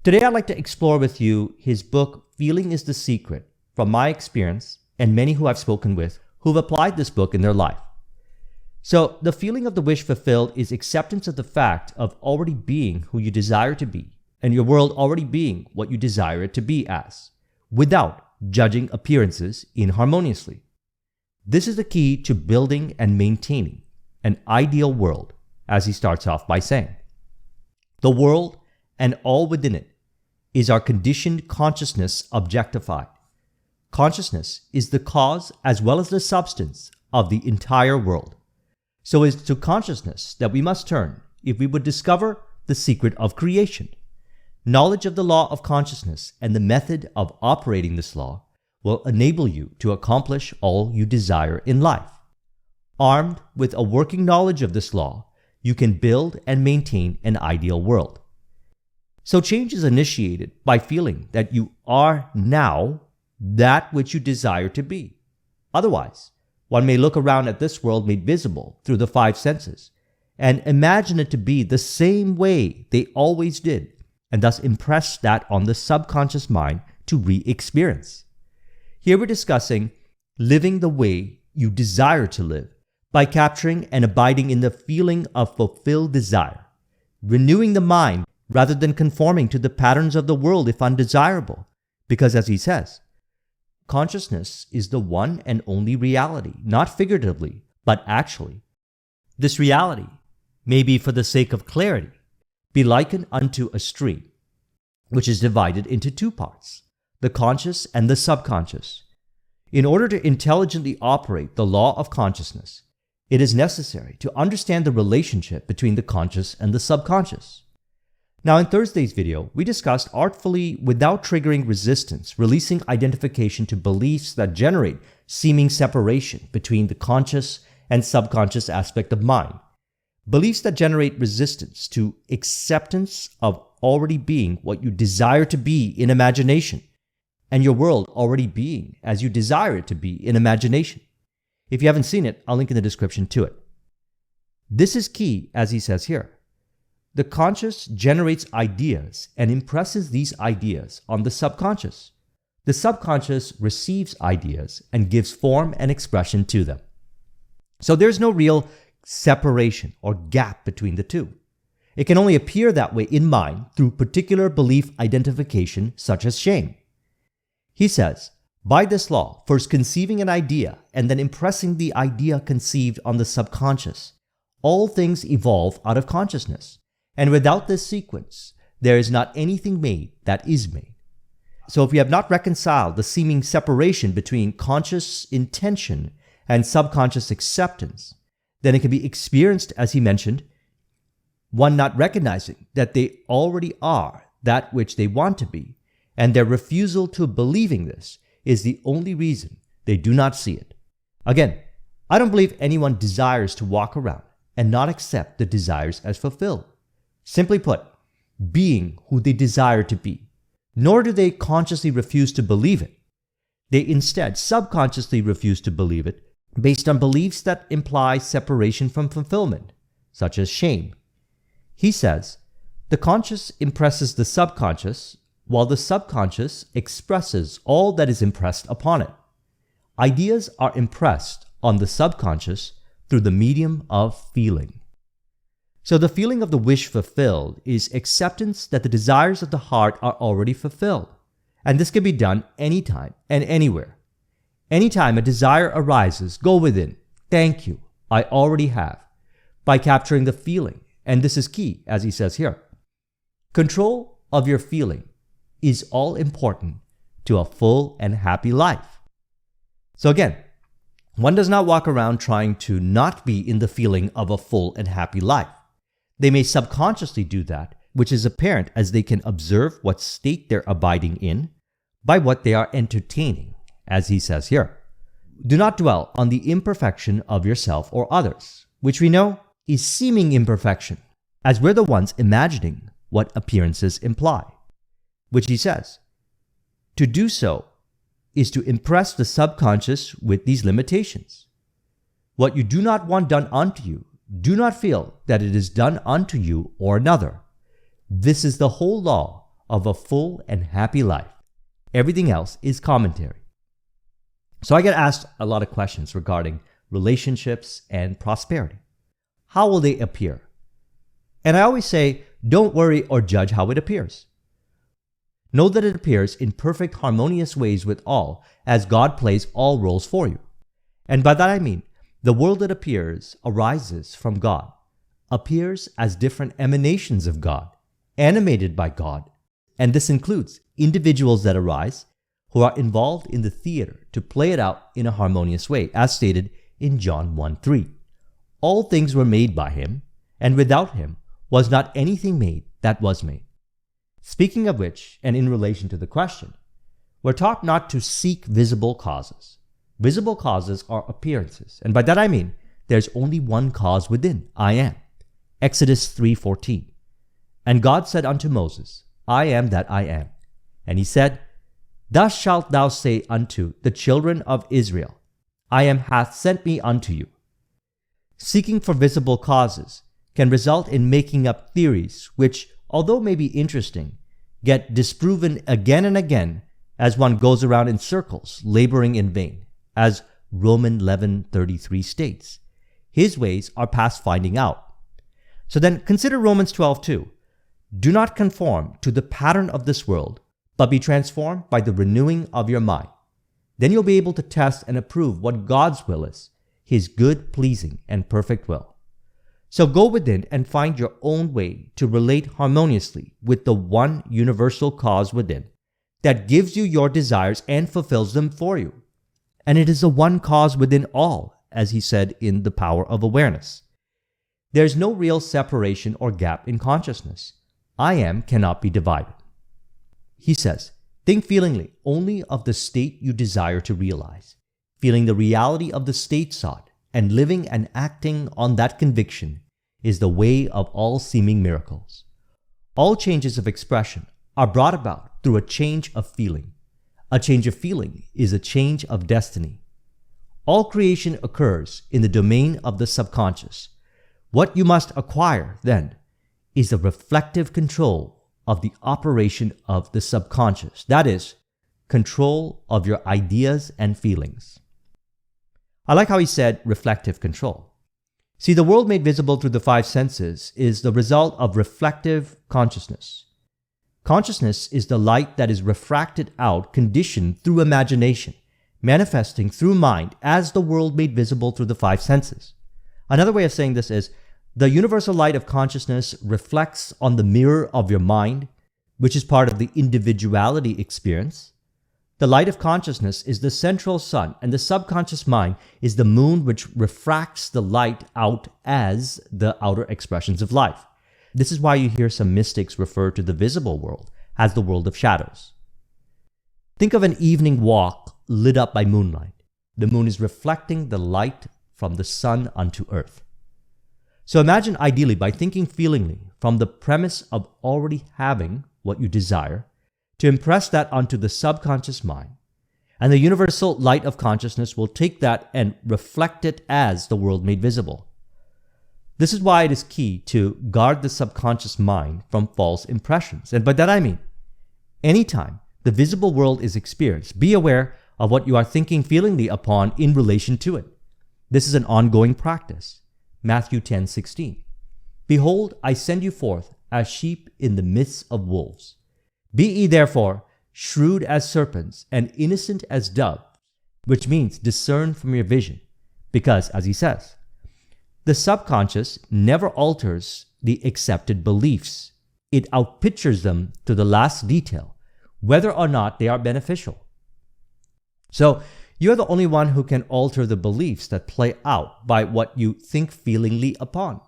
Today I'd like to explore with you his book, Feeling is the Secret, from my experience and many who I've spoken with who've applied this book in their life. So, the feeling of the wish fulfilled is acceptance of the fact of already being who you desire to be, and your world already being what you desire it to be as, without judging appearances inharmoniously. This is the key to building and maintaining an ideal world, as he starts off by saying. The world and all within it is our conditioned consciousness objectified. Consciousness is the cause as well as the substance of the entire world. So it is to consciousness that we must turn if we would discover the secret of creation. Knowledge of the law of consciousness and the method of operating this law will enable you to accomplish all you desire in life. Armed with a working knowledge of this law, you can build and maintain an ideal world. So change is initiated by feeling that you are now that which you desire to be. Otherwise, one may look around at this world made visible through the five senses and imagine it to be the same way they always did, and thus impress that on the subconscious mind to re-experience. Here we're discussing living the way you desire to live by capturing and abiding in the feeling of fulfilled desire, renewing the mind rather than conforming to the patterns of the world if undesirable, because as he says, consciousness is the one and only reality, not figuratively, but actually. This reality may be, for the sake of clarity, be likened unto a stream, which is divided into two parts, the conscious and the subconscious. In order to intelligently operate the law of consciousness, it is necessary to understand the relationship between the conscious and the subconscious. Now, in Thursday's video, we discussed artfully, without triggering resistance, releasing identification to beliefs that generate seeming separation between the conscious and subconscious aspect of mind. Beliefs that generate resistance to acceptance of already being what you desire to be in imagination, and your world already being as you desire it to be in imagination. If you haven't seen it, I'll link in the description to it. This is key, as he says here. The conscious generates ideas and impresses these ideas on the subconscious. The subconscious receives ideas and gives form and expression to them. So there's no real separation or gap between the two. It can only appear that way in mind through particular belief identification, such as shame. He says, by this law, first conceiving an idea and then impressing the idea conceived on the subconscious, all things evolve out of consciousness. And without this sequence, there is not anything made that is made. So if we have not reconciled the seeming separation between conscious intention and subconscious acceptance, then it can be experienced, as he mentioned, one not recognizing that they already are that which they want to be, and their refusal to believing this is the only reason they do not see it. Again, I don't believe anyone desires to walk around and not accept the desires as fulfilled. Simply put, being who they desire to be, nor do they consciously refuse to believe it. They instead subconsciously refuse to believe it based on beliefs that imply separation from fulfillment, such as shame. He says, the conscious impresses the subconscious, while the subconscious expresses all that is impressed upon it. Ideas are impressed on the subconscious through the medium of feeling. So the feeling of the wish fulfilled is acceptance that the desires of the heart are already fulfilled. And this can be done anytime and anywhere. Anytime a desire arises, go within, thank you, I already have, by capturing the feeling. And this is key, as he says here. Control of your feeling is all important to a full and happy life. So again, one does not walk around trying to not be in the feeling of a full and happy life. They may subconsciously do that, which is apparent as they can observe what state they're abiding in by what they are entertaining, as he says here. Do not dwell on the imperfection of yourself or others, which we know is seeming imperfection, as we're the ones imagining what appearances imply, which he says, to do so is to impress the subconscious with these limitations. What you do not want done unto you, do not feel that it is done unto you or another. This is the whole law of a full and happy life. Everything else is commentary. So I get asked a lot of questions regarding relationships and prosperity. How will they appear? And I always say, don't worry or judge how it appears. Know that it appears in perfect harmonious ways with all, as God plays all roles for you. And by that I mean, the world that appears arises from God, appears as different emanations of God, animated by God. And this includes individuals that arise who are involved in the theater to play it out in a harmonious way, as stated in John 1:3. All things were made by him, and without him was not anything made that was made. Speaking of which, and in relation to the question, we're taught not to seek visible causes. Visible causes are appearances, and by that I mean there's only one cause within, I am. Exodus 3:14. And God said unto Moses, I am that I am. And he said, Thus shalt thou say unto the children of Israel, I am hath sent me unto you. Seeking for visible causes can result in making up theories which, although may be interesting, get disproven again and again as one goes around in circles, laboring in vain, as Romans 11:33 states. His ways are past finding out. So then consider Romans 12:2. Do not conform to the pattern of this world, but be transformed by the renewing of your mind. Then you'll be able to test and approve what God's will is, his good, pleasing, and perfect will. So go within and find your own way to relate harmoniously with the one universal cause within that gives you your desires and fulfills them for you. And it is the one cause within all, as he said in The Power of Awareness. There's no real separation or gap in consciousness. I am cannot be divided. He says, think feelingly only of the state you desire to realize, feeling the reality of the state sought, and living and acting on that conviction is the way of all seeming miracles. All changes of expression are brought about through a change of feeling. A change of feeling is a change of destiny. All creation occurs in the domain of the subconscious. What you must acquire, then, is the reflective control of the operation of the subconscious. That is, control of your ideas and feelings. I like how he said reflective control. See, the world made visible through the five senses is the result of reflective consciousness. Consciousness is the light that is refracted out, conditioned through imagination, manifesting through mind as the world made visible through the five senses. Another way of saying this is, the universal light of consciousness reflects on the mirror of your mind, which is part of the individuality experience. The light of consciousness is the central sun, and the subconscious mind is the moon, which refracts the light out as the outer expressions of life. This is why you hear some mystics refer to the visible world as the world of shadows. Think of an evening walk lit up by moonlight. The moon is reflecting the light from the sun unto earth. So imagine ideally by thinking feelingly from the premise of already having what you desire, to impress that onto the subconscious mind, and the universal light of consciousness will take that and reflect it as the world made visible. This is why it is key to guard the subconscious mind from false impressions. And by that I mean, anytime the visible world is experienced, be aware of what you are thinking feelingly upon in relation to it. This is an ongoing practice. Matthew 10:16. Behold, I send you forth as sheep in the midst of wolves. Be ye therefore shrewd as serpents and innocent as doves, which means discern from your vision, because, as he says, the subconscious never alters the accepted beliefs. It outpictures them to the last detail, whether or not they are beneficial. So, you're the only one who can alter the beliefs that play out by what you think feelingly upon.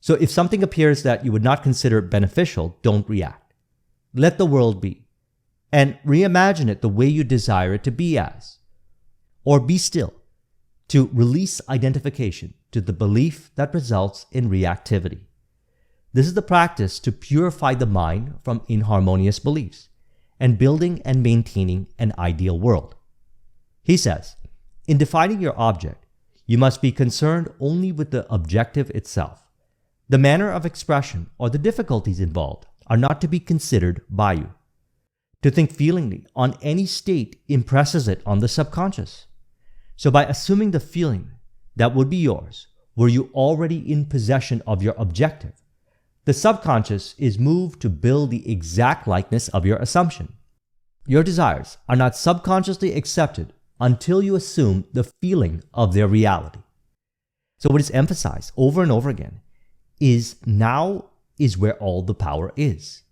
So if something appears that you would not consider beneficial, don't react. Let the world be, and reimagine it the way you desire it to be as. Or be still, to release identification to the belief that results in reactivity. This is the practice to purify the mind from inharmonious beliefs, and building and maintaining an ideal world. He says, in defining your object, you must be concerned only with the objective itself. The manner of expression or the difficulties involved are not to be considered by you. To think feelingly on any state impresses it on the subconscious. So by assuming the feeling that would be yours, were you already in possession of your objective, the subconscious is moved to build the exact likeness of your assumption. Your desires are not subconsciously accepted until you assume the feeling of their reality. So what is emphasized over and over again is now is where all the power is.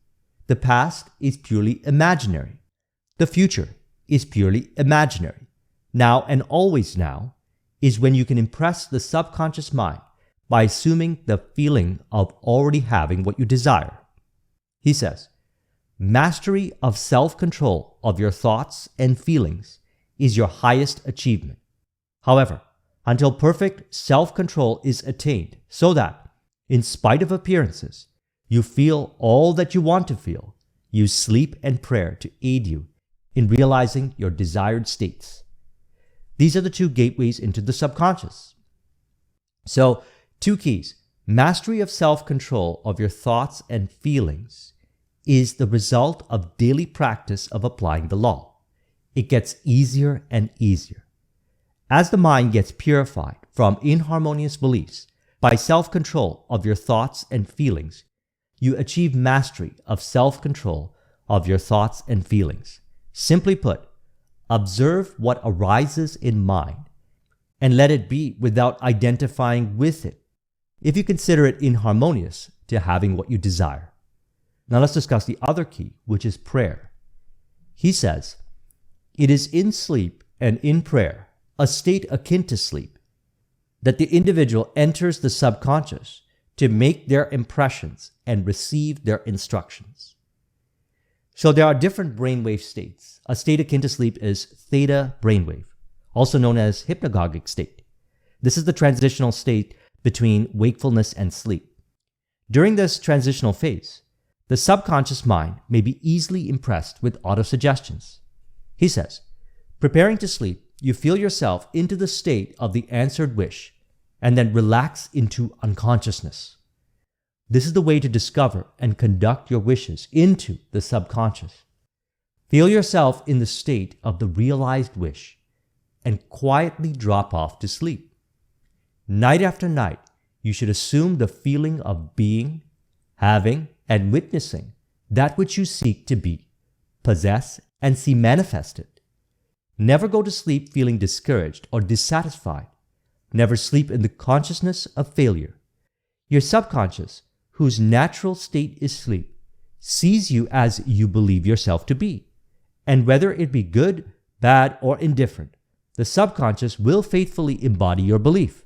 The past is purely imaginary. The future is purely imaginary. Now and always now is when you can impress the subconscious mind by assuming the feeling of already having what you desire. He says, mastery of self-control of your thoughts and feelings is your highest achievement. However, until perfect self-control is attained so that, in spite of appearances, you feel all that you want to feel, use sleep and prayer to aid you in realizing your desired states. These are the two gateways into the subconscious. So, two keys. Mastery of self-control of your thoughts and feelings is the result of daily practice of applying the law. It gets easier and easier. As the mind gets purified from inharmonious beliefs by self-control of your thoughts and feelings, you achieve mastery of self-control of your thoughts and feelings. Simply put, observe what arises in mind and let it be without identifying with it, if you consider it inharmonious to having what you desire. Now let's discuss the other key, which is prayer. He says, it is in sleep and in prayer, a state akin to sleep, that the individual enters the subconscious to make their impressions and receive their instructions. So there are different brainwave states. A state akin to sleep is theta brainwave, also known as hypnagogic state. This is the transitional state between wakefulness and sleep. During this transitional phase, the subconscious mind may be easily impressed with autosuggestions. He says, preparing to sleep, you feel yourself into the state of the answered wish and then relax into unconsciousness. This is the way to discover and conduct your wishes into the subconscious. Feel yourself in the state of the realized wish and quietly drop off to sleep. Night after night, you should assume the feeling of being, having, and witnessing that which you seek to be, possess, and see manifested. Never go to sleep feeling discouraged or dissatisfied. Never sleep in the consciousness of failure. Your subconscious, whose natural state is sleep, sees you as you believe yourself to be. And whether it be good, bad, or indifferent, the subconscious will faithfully embody your belief.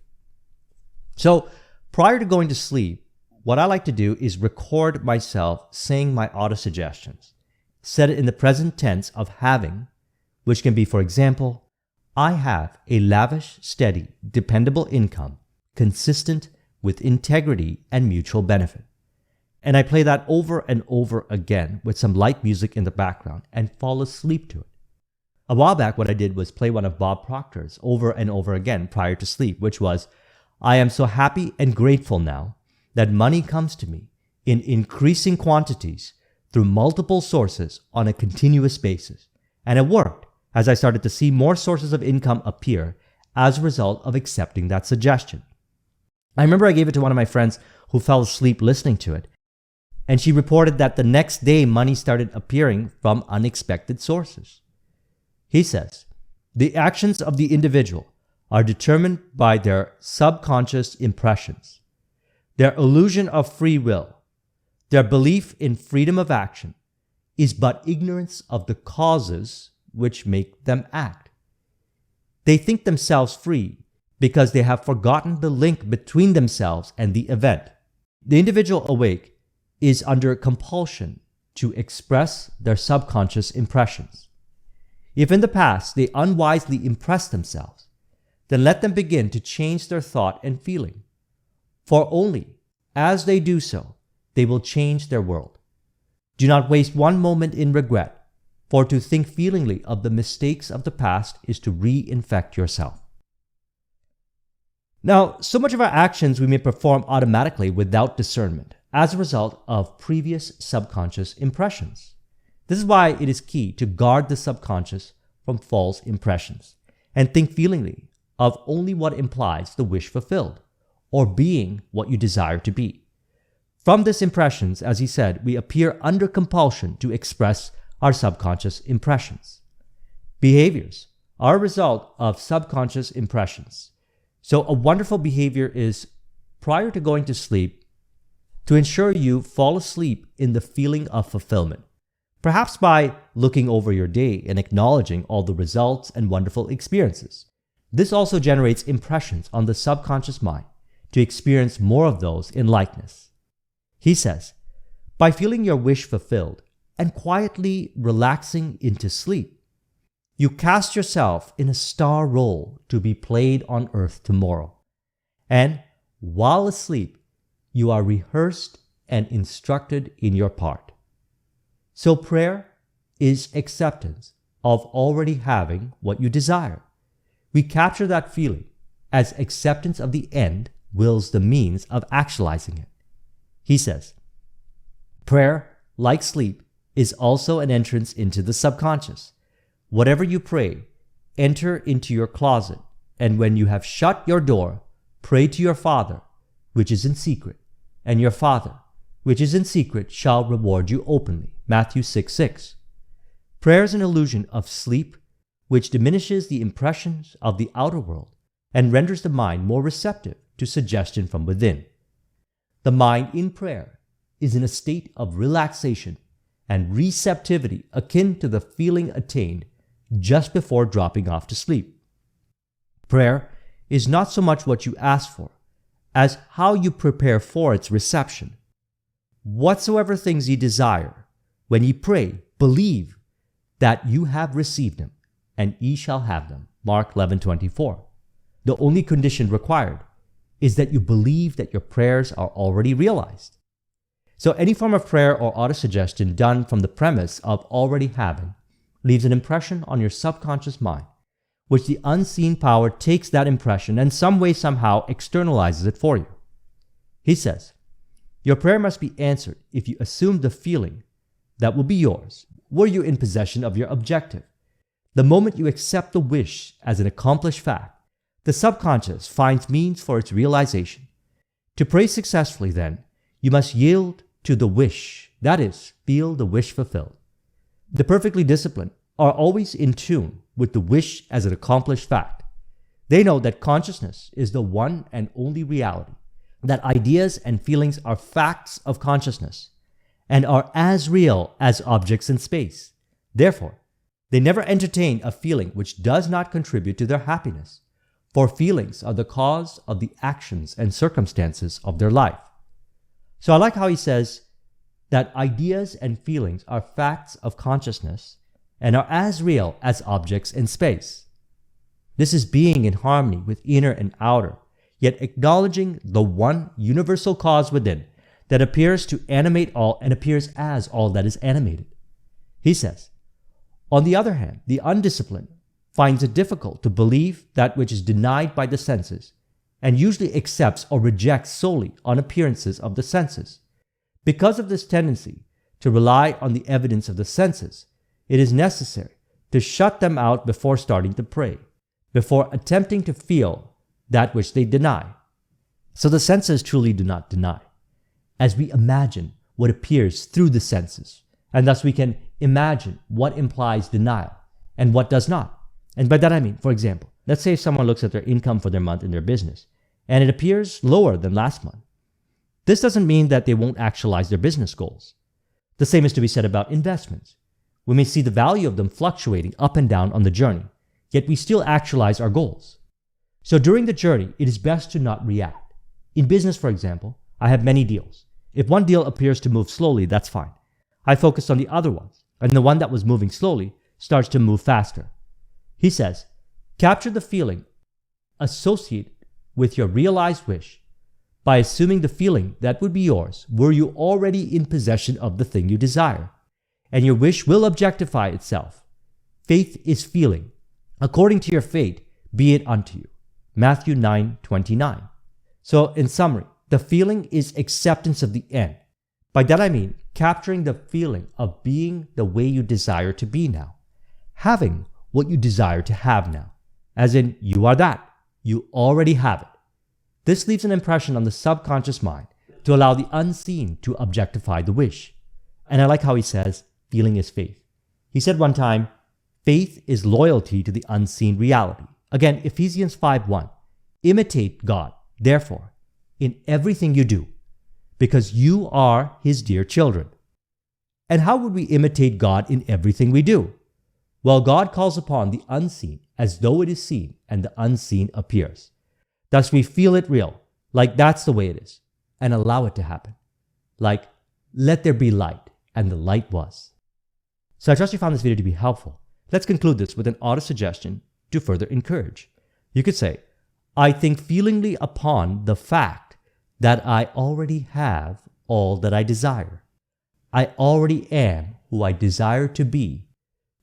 So, prior to going to sleep, what I like to do is record myself saying my autosuggestions. Set it in the present tense of having, which can be, for example, I have a lavish, steady, dependable income, consistent with integrity and mutual benefit. And I play that over and over again with some light music in the background and fall asleep to it. A while back, what I did was play one of Bob Proctor's over and over again prior to sleep, which was, I am so happy and grateful now that money comes to me in increasing quantities through multiple sources on a continuous basis. And it worked as I started to see more sources of income appear as a result of accepting that suggestion. I remember I gave it to one of my friends who fell asleep listening to it, and she reported that the next day money started appearing from unexpected sources. He says, the actions of the individual are determined by their subconscious impressions, their illusion of free will, their belief in freedom of action is but ignorance of the causes which make them act. They think themselves free because they have forgotten the link between themselves and the event. The individual awake is under compulsion to express their subconscious impressions. If in the past they unwisely impressed themselves, then let them begin to change their thought and feeling. For only as they do so, they will change their world. Do not waste one moment in regret, for to think feelingly of the mistakes of the past is to reinfect yourself. Now, so much of our actions we may perform automatically without discernment. as a result of previous subconscious impressions. This is why it is key to guard the subconscious from false impressions and think feelingly of only what implies the wish fulfilled or being what you desire to be. From these impressions, as he said, we appear under compulsion to express our subconscious impressions. Behaviors are a result of subconscious impressions. So a wonderful behavior is, prior to going to sleep, to ensure you fall asleep in the feeling of fulfillment, perhaps by looking over your day and acknowledging all the results and wonderful experiences. This also generates impressions on the subconscious mind to experience more of those in likeness. He says, by feeling your wish fulfilled and quietly relaxing into sleep, you cast yourself in a star role to be played on earth tomorrow. And while asleep, you are rehearsed and instructed in your part. So prayer is acceptance of already having what you desire. We capture that feeling as acceptance of the end wills the means of actualizing it. He says, prayer, like sleep, is also an entrance into the subconscious. Whatever you pray, enter into your closet, and when you have shut your door, pray to your Father, which is in secret, and your Father, which is in secret, shall reward you openly. Matthew 6:6. Prayer is an illusion of sleep, which diminishes the impressions of the outer world and renders the mind more receptive to suggestion from within. The mind in prayer is in a state of relaxation and receptivity akin to the feeling attained just before dropping off to sleep. Prayer is not so much what you ask for as how you prepare for its reception. Whatsoever things ye desire, when ye pray, believe that you have received them, and ye shall have them. Mark 11:24. The only condition required is that you believe that your prayers are already realized. So any form of prayer or autosuggestion done from the premise of already having leaves an impression on your subconscious mind, which the unseen power takes that impression and some way somehow externalizes it for you. He says, your prayer must be answered if you assume the feeling that will be yours were you in possession of your objective. The moment you accept the wish as an accomplished fact, the subconscious finds means for its realization. To pray successfully, then, you must yield to the wish, that is, feel the wish fulfilled. The perfectly disciplined are always in tune with the wish as an accomplished fact. They know that consciousness is the one and only reality, that ideas and feelings are facts of consciousness and are as real as objects in space. Therefore, they never entertain a feeling which does not contribute to their happiness, for feelings are the cause of the actions and circumstances of their life. So I like how he says that ideas and feelings are facts of consciousness and are as real as objects in space. This is being in harmony with inner and outer, yet acknowledging the one universal cause within that appears to animate all and appears as all that is animated. He says, on the other hand, the undisciplined finds it difficult to believe that which is denied by the senses, and usually accepts or rejects solely on appearances of the senses. Because of this tendency to rely on the evidence of the senses, it is necessary to shut them out before starting to pray, before attempting to feel that which they deny. So the senses truly do not deny, as we imagine what appears through the senses, and thus we can imagine what implies denial and what does not. And by that I mean, for example, let's say someone looks at their income for their month in their business, and it appears lower than last month. This doesn't mean that they won't actualize their business goals. The same is to be said about investments. We may see the value of them fluctuating up and down on the journey, yet we still actualize our goals. So during the journey, it is best to not react. In business, for example, I have many deals. If one deal appears to move slowly, that's fine. I focus on the other ones, and the one that was moving slowly starts to move faster. He says, capture the feeling associated with your realized wish by assuming the feeling that would be yours were you already in possession of the thing you desire, and your wish will objectify itself. Faith is feeling. According to your fate, be it unto you. Matthew 9:29. So in summary, The feeling is acceptance of the end. By that I mean capturing the feeling of being the way you desire to be now, having what you desire to have now, as in you are that, you already have it. This leaves an impression on the subconscious mind to allow the unseen to objectify the wish. And I like how he says, feeling is faith. He said one time, faith is loyalty to the unseen reality. Again, Ephesians 5:1. Imitate God, therefore, in everything you do, because you are His dear children. And how would we imitate God in everything we do? Well, God calls upon the unseen as though it is seen, and the unseen appears. Thus we feel it real, like that's the way it is, and allow it to happen. Like, let there be light, and the light was. So I trust you found this video to be helpful. Let's conclude this with an auto suggestion to further encourage. You could say, I think feelingly upon the fact that I already have all that I desire. I already am who I desire to be,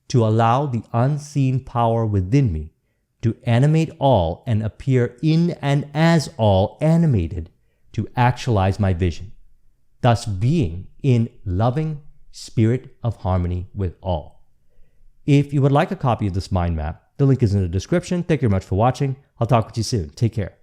to allow the unseen power within me to animate all and appear in and as all animated to actualize my vision, thus being in loving spirit of harmony with all. If you would like a copy of this mind map, the link is in the description. Thank you very much for watching. I'll talk with you soon. Take care.